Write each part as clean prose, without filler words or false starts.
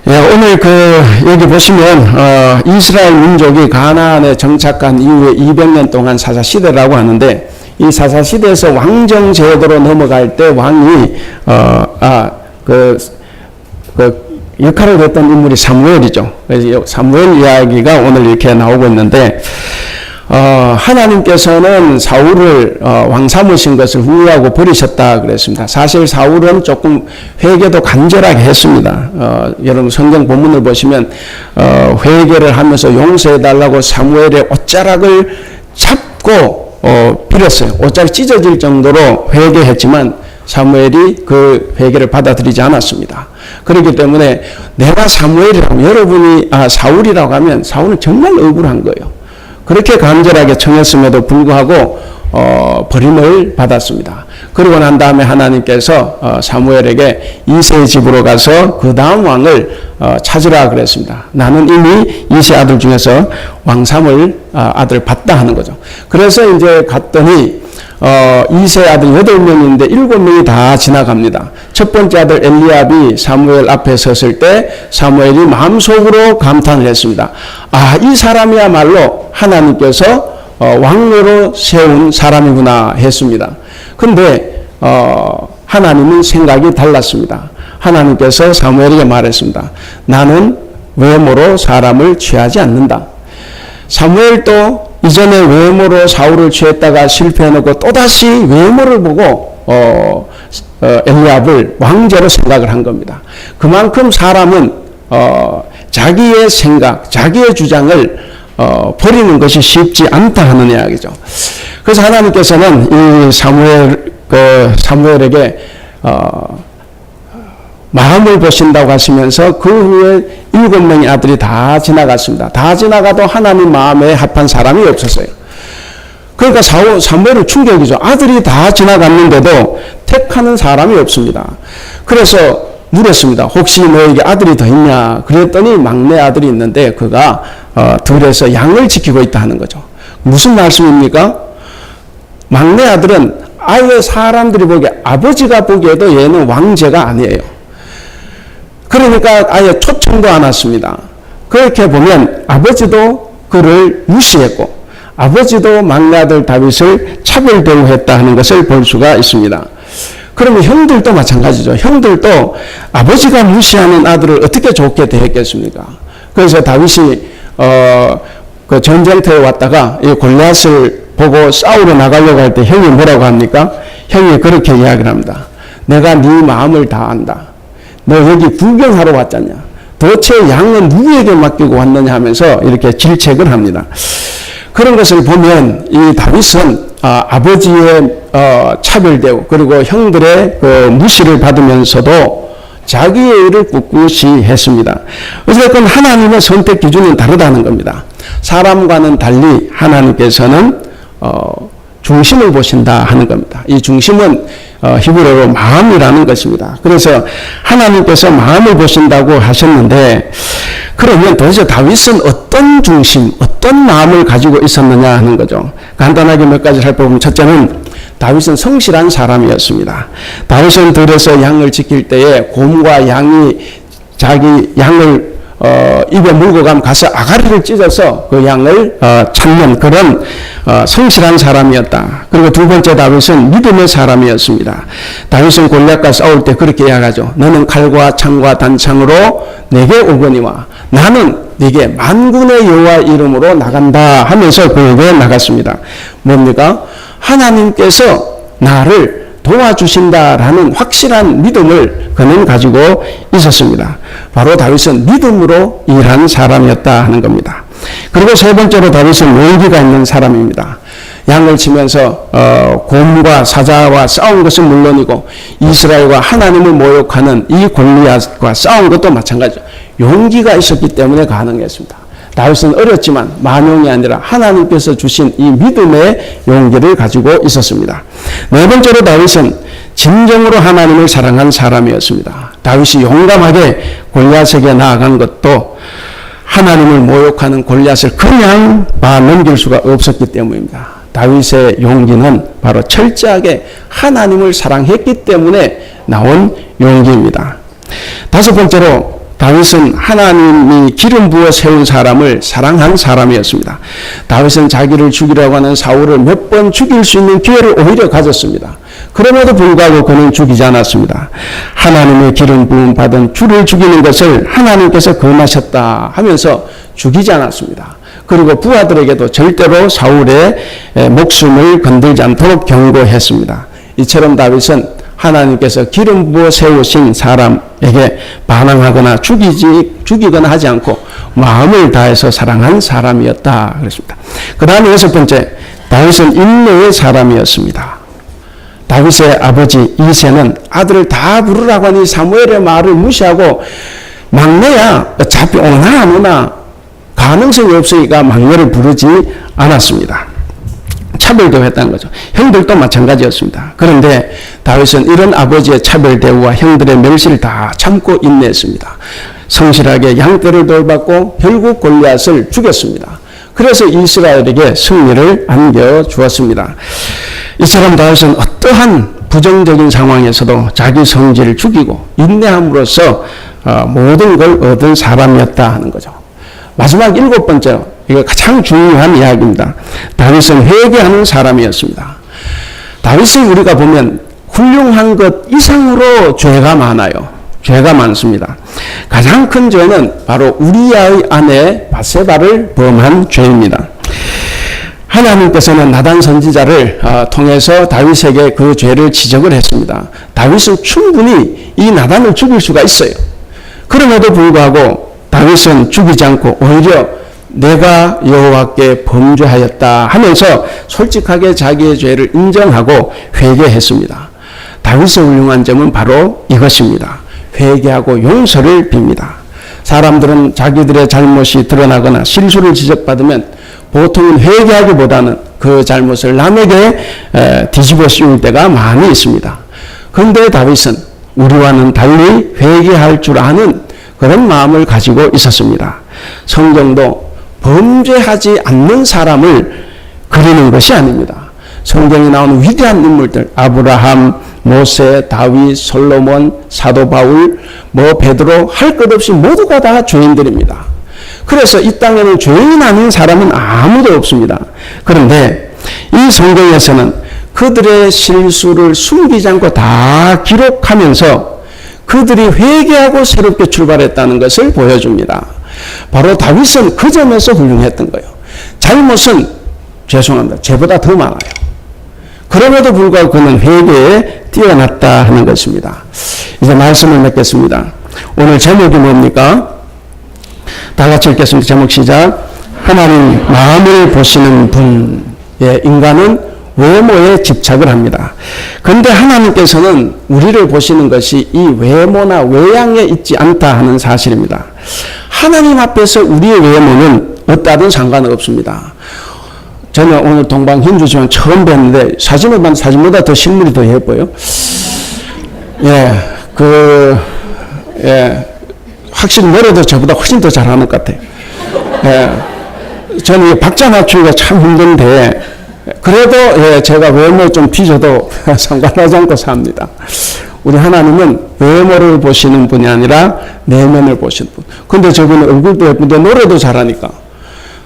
예, 오늘 여기 보시면, 이스라엘 민족이 가나안에 정착한 이후에 200년 동안 사사시대라고 하는데, 이 사사시대에서 왕정 제도로 넘어갈 때 왕이, 역할을 했던 인물이 사무엘이죠. 그래서 사무엘 이야기가 오늘 이렇게 나오고 있는데, 하나님께서는 사울을 왕 삼으신 것을 후회하고 버리셨다 그랬습니다. 사실 사울은 조금 회개도 간절하게 했습니다. 여러분 성경 본문을 보시면 회개를 하면서 용서해달라고 사무엘의 옷자락을 잡고 빌었어요. 옷자락이 찢어질 정도로 회개했지만 사무엘이 그 회개를 받아들이지 않았습니다. 그렇기 때문에 내가 사무엘이라고 여러분이 사울이라고 하면 사울은 정말 억울한 거예요. 그렇게 간절하게 청했음에도 불구하고 버림을 받았습니다. 그러고 난 다음에 하나님께서 사무엘에게 이새의 집으로 가서 그 다음 왕을 찾으라 그랬습니다. 나는 이미 이새 아들 중에서 왕 삼을 아들을 봤다 하는 거죠. 그래서 이제 갔더니 이새 아들 8명인데 7명이 다 지나갑니다. 첫 번째 아들 엘리압이 사무엘 앞에 섰을 때 사무엘이 마음속으로 감탄을 했습니다. 이 사람이야말로 하나님께서 왕으로 세운 사람이구나 했습니다. 근데 하나님은 생각이 달랐습니다. 하나님께서 사무엘에게 말했습니다. 나는 외모로 사람을 취하지 않는다. 사무엘도 이전에 외모로 사울을 취했다가 실패해놓고 또다시 외모를 보고 엘리압을 왕제로 생각을 한 겁니다. 그만큼 사람은 자기의 생각, 자기의 주장을 버리는 것이 쉽지 않다 하는 이야기죠. 그래서 하나님께서는 이 사무엘에게 마음을 보신다고 하시면서 그 후에 7명의 아들이 다 지나갔습니다. 다 지나가도 하나님 마음에 합한 사람이 없었어요. 그러니까 사무엘은 충격이죠. 아들이 다 지나갔는데도 택하는 사람이 없습니다. 그래서 물었습니다. 혹시 너에게 아들이 더 있냐? 그랬더니 막내 아들이 있는데 그가 들에서 양을 지키고 있다 하는 거죠. 무슨 말씀입니까? 막내 아들은 아예 사람들이 보기에 아버지가 보기에도 얘는 왕제가 아니에요. 그러니까 아예 초청도 안 왔습니다. 그렇게 보면 아버지도 그를 무시했고 아버지도 막내 아들 다윗을 차별 대우했다 하는 것을 볼 수가 있습니다. 그러면 형들도 마찬가지죠. 형들도 아버지가 무시하는 아들을 어떻게 좋게 대했겠습니까? 그래서 다윗이 그 전쟁터에 왔다가 이 골리앗을 보고 싸우러 나가려고 할 때 형이 뭐라고 합니까? 형이 그렇게 이야기를 합니다. 내가 네 마음을 다 안다. 너 여기 구경하러 왔잖냐. 도대체 양은 누구에게 맡기고 왔느냐 하면서 이렇게 질책을 합니다. 그런 것을 보면 이 다윗은 아버지의 차별대우 그리고 형들의 그 무시를 받으면서도 자기의 일을 꿋꿋이 했습니다. 어쨌든 하나님의 선택 기준은 다르다는 겁니다. 사람과는 달리 하나님께서는 중심을 보신다 하는 겁니다. 이 중심은 히브리어로 마음이라는 것입니다. 그래서 하나님께서 마음을 보신다고 하셨는데 그러면 도대체 다윗은 어떤 중심, 어떤 마음을 가지고 있었느냐 하는 거죠. 간단하게 몇 가지 살펴보면 첫째는 다윗은 성실한 사람이었습니다. 다윗은 들에서 양을 지킬 때에 곰과 양이 자기 양을 입에 물고 가서 아가리를 찢어서 그 양을 찾는 그런 성실한 사람이었다. 그리고 두 번째 다윗은 믿음의 사람이었습니다. 다윗은 골리앗과 싸울 때 그렇게 이야기하죠. 너는 칼과 창과 단창으로 내게 오거니와 나는 네게 만군의 여호와 이름으로 나간다 하면서 그에게 나갔습니다. 뭡니까? 하나님께서 나를 도와주신다라는 확실한 믿음을 그는 가지고 있었습니다. 바로 다윗은 믿음으로 일한 사람이었다 하는 겁니다. 그리고 세 번째로 다윗은 용기가 있는 사람입니다. 양을 치면서 곰과 사자와 싸운 것은 물론이고 이스라엘과 하나님을 모욕하는 이 골리앗과 싸운 것도 마찬가지죠. 용기가 있었기 때문에 가능했습니다. 다윗은 어렸지만 만용이 아니라 하나님께서 주신 이 믿음의 용기를 가지고 있었습니다. 네 번째로 다윗은 진정으로 하나님을 사랑한 사람이었습니다. 다윗이 용감하게 골리앗에게 나아간 것도 하나님을 모욕하는 골리앗을 그냥 넘길 수가 없었기 때문입니다. 다윗의 용기는 바로 철저하게 하나님을 사랑했기 때문에 나온 용기입니다. 다섯 번째로 다윗은 하나님이 기름 부어 세운 사람을 사랑한 사람이었습니다. 다윗은 자기를 죽이려고 하는 사울을 몇 번 죽일 수 있는 기회를 오히려 가졌습니다. 그럼에도 불구하고 그는 죽이지 않았습니다. 하나님의 기름 부음 받은 주를 죽이는 것을 하나님께서 금하셨다 하면서 죽이지 않았습니다. 그리고 부하들에게도 절대로 사울의 목숨을 건들지 않도록 경고했습니다. 이처럼 다윗은 하나님께서 기름 부어 세우신 사람에게 반항하거나 죽이거나 하지 않고 마음을 다해서 사랑한 사람이었다 그랬습니다. 그 다음에 6번째, 다윗은 인내의 사람이었습니다. 다윗의 아버지 이새는 아들을 다 부르라고 하니 사무엘의 말을 무시하고 막내야 어차피 오나 안 오나 가능성이 없으니까 막내를 부르지 않았습니다. 차별 대우했다는 거죠. 형들도 마찬가지였습니다. 그런데 다윗은 이런 아버지의 차별 대우와 형들의 멸시를 다 참고 인내했습니다. 성실하게 양떼를 돌봤고 결국 골리앗을 죽였습니다. 그래서 이스라엘에게 승리를 안겨주었습니다. 이처럼 다윗은 어떠한 부정적인 상황에서도 자기 성질을 죽이고 인내함으로써 모든 걸 얻은 사람이었다 하는 거죠. 마지막 7번째로 이거 가장 중요한 이야기입니다. 다윗은 회개하는 사람이었습니다. 다윗을 우리가 보면 훌륭한 것 이상으로 죄가 많아요. 죄가 많습니다. 가장 큰 죄는 바로 우리아의 아내 밧세바를 범한 죄입니다. 하나님께서는 나단 선지자를 통해서 다윗에게 그 죄를 지적을 했습니다. 다윗은 충분히 이 나단을 죽일 수가 있어요. 그럼에도 불구하고 다윗은 죽이지 않고 오히려 내가 여호와께 범죄하였다 하면서 솔직하게 자기의 죄를 인정하고 회개했습니다. 다윗의 훌륭한 점은 바로 이것입니다. 회개하고 용서를 빕니다. 사람들은 자기들의 잘못이 드러나거나 실수를 지적받으면 보통은 회개하기보다는 그 잘못을 남에게 뒤집어 씌울 때가 많이 있습니다. 그런데 다윗은 우리와는 달리 회개할 줄 아는 그런 마음을 가지고 있었습니다. 성경도 범죄하지 않는 사람을 그리는 것이 아닙니다. 성경에 나오는 위대한 인물들, 아브라함, 모세, 다윗, 솔로몬, 사도 바울, 베드로 할 것 없이 모두가 다 죄인들입니다. 그래서 이 땅에는 죄인 아닌 사람은 아무도 없습니다. 그런데 이 성경에서는 그들의 실수를 숨기지 않고 다 기록하면서 그들이 회개하고 새롭게 출발했다는 것을 보여줍니다. 바로 다윗은 그 점에서 훌륭했던 거예요. 잘못은 죄송합니다. 죄보다 더 많아요. 그럼에도 불구하고 그는 회개에 뛰어났다 하는 것입니다. 이제 말씀을 맺겠습니다. 오늘 제목이 뭡니까? 다 같이 읽겠습니다. 제목 시작. 하나님 마음을 보시는 분. 인간은 외모에 집착을 합니다. 그런데 하나님께서는 우리를 보시는 것이 이 외모나 외양에 있지 않다 하는 사실입니다. 하나님 앞에서 우리의 외모는 어떠하든 상관은 없습니다. 저는 오늘 동방현주지만 처음 뵀는데 사진을 봤는데 사진보다 더 실물이 더 예뻐요. 확실히 노래도 저보다 훨씬 더 잘하는 것 같아요. 저는 이 박자 맞추기가 참 힘든데 그래도 제가 외모 좀 뒤져도 상관하지 않고 삽니다. 우리 하나님은 외모를 보시는 분이 아니라 내면을 보시는 분. 근데 저분은 얼굴도 예쁜데 노래도 잘하니까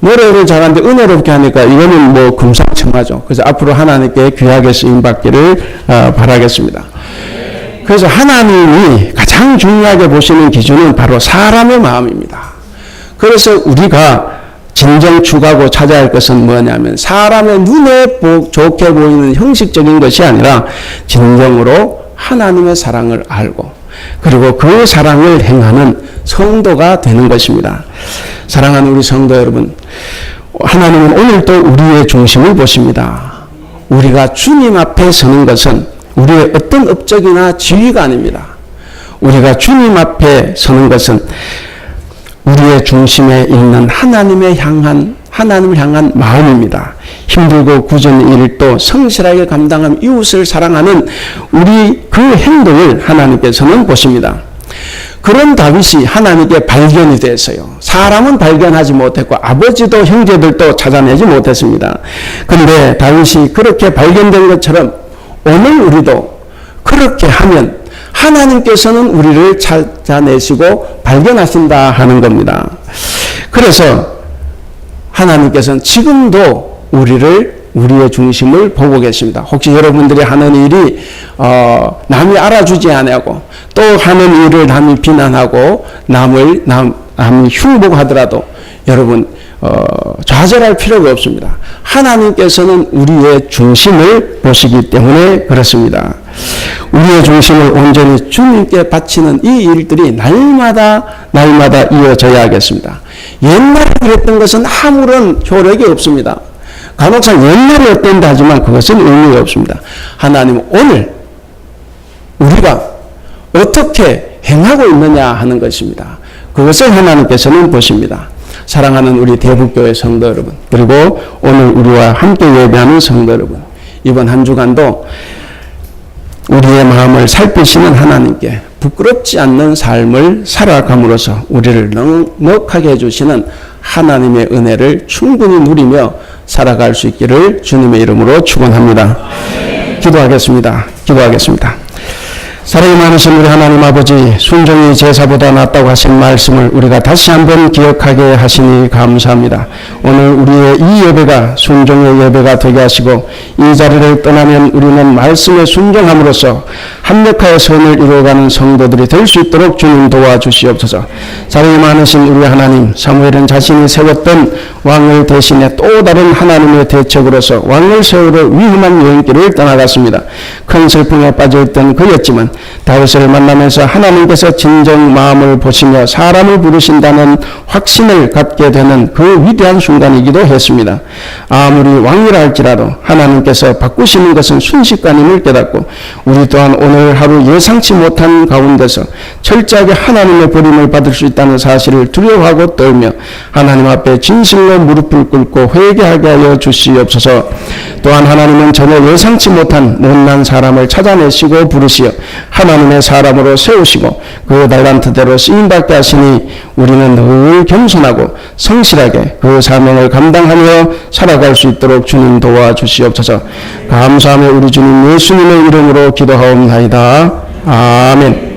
노래를 잘하는데 은혜롭게 하니까 이거는 금상첨화죠. 그래서 앞으로 하나님께 귀하게 쓰임받기를 바라겠습니다. 그래서 하나님이 가장 중요하게 보시는 기준은 바로 사람의 마음입니다. 그래서 우리가 진정 추구하고 찾아야 할 것은 뭐냐면 사람의 눈에 좋게 보이는 형식적인 것이 아니라 진정으로 하나님의 사랑을 알고 그리고 그 사랑을 행하는 성도가 되는 것입니다. 사랑하는 우리 성도 여러분, 하나님은 오늘도 우리의 중심을 보십니다. 우리가 주님 앞에 서는 것은 우리의 어떤 업적이나 지위가 아닙니다. 우리가 주님 앞에 서는 것은 우리의 중심에 있는 하나님을 향한 마음입니다. 힘들고 굳은 일도 성실하게 감당하며 이웃을 사랑하는 우리 그 행동을 하나님께서는 보십니다. 그런 다윗이 하나님께 발견이 됐어요. 사람은 발견하지 못했고 아버지도 형제들도 찾아내지 못했습니다. 그런데 다윗이 그렇게 발견된 것처럼 오늘 우리도 그렇게 하면 하나님께서는 우리를 찾아내시고 발견하신다 하는 겁니다. 그래서 하나님께서는 지금도 우리의 중심을 보고 계십니다. 혹시 여러분들이 하는 일이 남이 알아주지 않냐고, 또 하는 일을 남이 비난하고 남이 흉보하더라도 여러분 좌절할 필요가 없습니다. 하나님께서는 우리의 중심을 보시기 때문에 그렇습니다. 우리의 중심을 온전히 주님께 바치는 이 일들이 날마다 이어져야겠습니다. 옛날에 그랬던 것은 아무런 효력이 없습니다. 간혹상 옛날에 어땠다 하지만 그것은 의미가 없습니다. 하나님은 오늘 우리가 어떻게 행하고 있느냐 하는 것입니다. 그것을 하나님께서는 보십니다. 사랑하는 우리 대북교회 성도 여러분, 그리고 오늘 우리와 함께 예배하는 성도 여러분, 이번 한 주간도 우리의 마음을 살피시는 하나님께 부끄럽지 않는 삶을 살아감으로써 우리를 넉넉하게 해주시는 하나님의 은혜를 충분히 누리며 살아갈 수 있기를 주님의 이름으로 축원합니다. 기도하겠습니다. 사랑이 많으신 우리 하나님 아버지, 순종이 제사보다 낫다고 하신 말씀을 우리가 다시 한번 기억하게 하시니 감사합니다. 오늘 우리의 이 예배가 순종의 예배가 되게 하시고, 이 자리를 떠나면 우리는 말씀에 순종함으로써 합력하여 선을 이루어가는 성도들이 될 수 있도록 주님 도와주시옵소서. 사랑이 많으신 우리 하나님, 사무엘은 자신이 세웠던 왕을 대신해 또 다른 하나님의 대책으로서 왕을 세우러 위험한 여행길을 떠나갔습니다. 큰 슬픔에 빠져있던 그였지만 다윗을 만나면서 하나님께서 진정 마음을 보시며 사람을 부르신다는 확신을 갖게 되는 그 위대한 순간이기도 했습니다. 아무리 왕이라 할지라도 하나님께서 바꾸시는 것은 순식간임을 깨닫고, 우리 또한 오늘 하루 예상치 못한 가운데서 철저하게 하나님의 버림을 받을 수 있다는 사실을 두려워하고 떨며 하나님 앞에 진실로 무릎을 꿇고 회개하게 하여 주시옵소서. 또한 하나님은 전혀 예상치 못한 못난 사람을 찾아내시고 부르시어 하나님의 사람으로 세우시고 그 달란트대로 쓰임받게 하시니 우리는 늘 겸손하고 성실하게 그 사명을 감당하며 살아갈 수 있도록 주님 도와주시옵소서. 감사하며 우리 주님 예수님의 이름으로 기도하옵나이다. 아멘.